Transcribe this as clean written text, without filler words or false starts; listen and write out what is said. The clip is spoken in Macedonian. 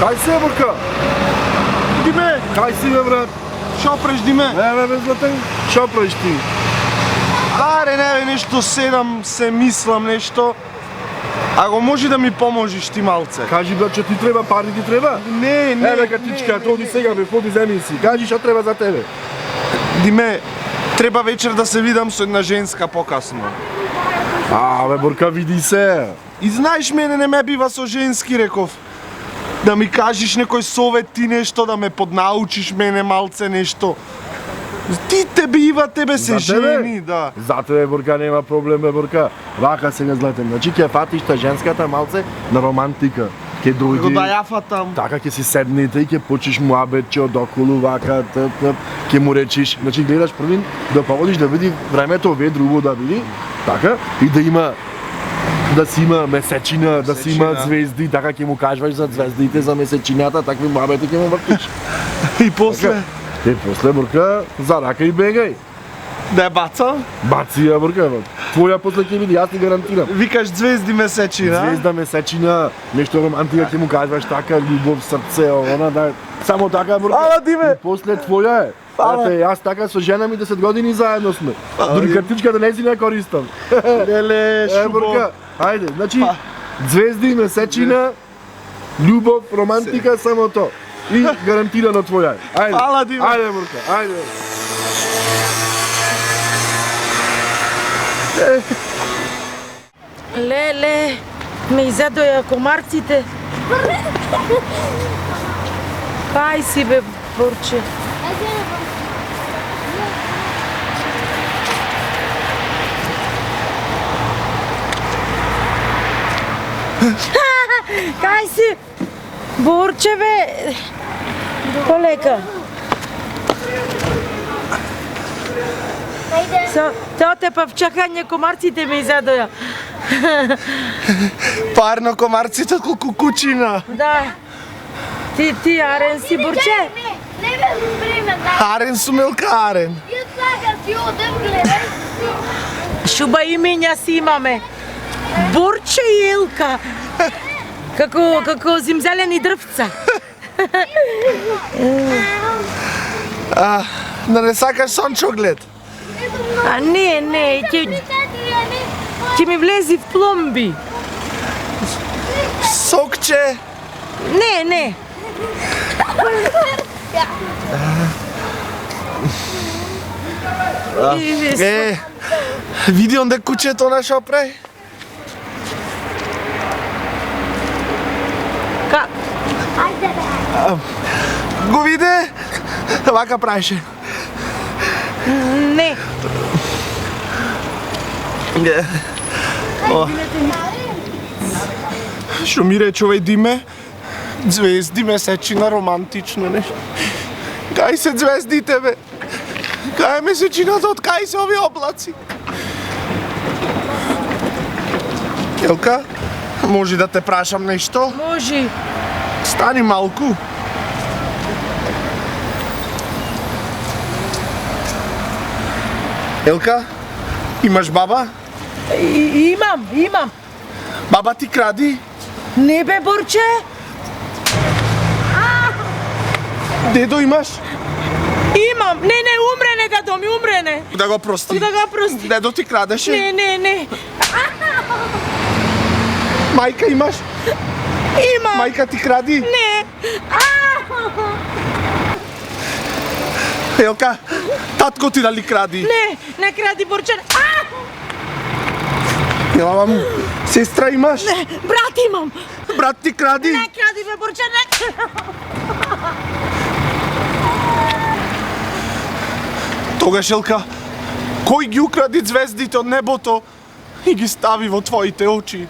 Кај се, Борка? Диме, Кај си, бе, брат? шо преш, Диме? Бе, златен, шо правиш ти? Аре, не бе, нешто седам, се мислам нешто. Ако може да ми поможеш ти малце. Кажи, брат, што ти треба, пари ти треба? Не, Еве, катичка, оди сега, бе, ходи, земи си. Кажи, што треба за тебе? Диме, треба вечер да се видам со една женска покасно. Бе, Борка, види се. И знаеш, мене не ме бива со женски, реков. Да ми кажеш некој совет ти нешто, да ме поднаучиш мене малце нешто. Ти те бива, тебе се За тебе? жени, да. За тебе, Борка, нема проблем, бе, Борка. Вака сега, златен. Значи, ќе фатиш та женската малце на романтика. Ќе Го дојди... да ја фатам. Така ќе си седнете и ќе почнеш муабетче од околу, вака, ќе му речиш, значи гледаш првин да поводиш да види времето ведро убаво да види, така, и да има да си има месечина, да си има Месечина. звезди, така ќе му кажуваш за звездите, за месечината, такви муабети ќе му вртиш. И после, И после, Борка, за рака и бегај. да ја бацам, Баци ја, Борка, бе. Твоја после ќе види, јас ти гарантирам. викаш звезди месечина. Звезда месечина, нешто романтика ќе му кажуваш така, љубов, срце, она да само така, Борка. Фала, Диме. И после твоја е. Фала. Ете, јас така со жена ми 10 години заедно сме. Дури Диме. картичката не си не користам. Леле, Борка, шубо. ајде, значи звезди, месечина, љубов, романтика, само то. И гарантирано твоја е. Ајде. Фала, Диме. Ајде, Борка, ајде. Леле, ме изядоја комарците. Кај си бе, Борче? Кај си? Борче бе. Полека. Со те па в чакање комарците ме изядоја. Парно комарците од кукучина. Да. Ти арен си, Борче? Не бе време, да. Арен сумелка арен. Ја слагам ти одем, гледај. Шуба имења си имаме. Борче и Елка. Како зимзелени дрвца. Да не сакаш сончоглед. А не, ќе ми влези в пломби. Сокче. Не. Види онде кучето на шо прави? Ајде бе. Го виде? Вака правише. Не. Што ми рече овој Диме? Звезди, месечина, романтично нешто. Кај се звездите, бе? Кај е месечината, од кај се овие облаци? Елка, може да те прашам нешто? Може. Стани малку. Елка, имаш баба? Имам. Баба ти кради? Не бе, Борче. Дедо имаш? Имам. Не, умрене дедо ми, умрене. Да го прости. Да го прости. Дедо ти крадеше? Не. Мајка имаш? Имам. Мајка ти кради? Не. Елка, татко ти дали кради? Не кради, Борче. Ела маму, сестра имаш? Не, брат имам. Брат ти кради? Не кради, бе, Борче, не. Тогаш, Елка, кој ги укради звездите од небото и ги стави во твоите очи?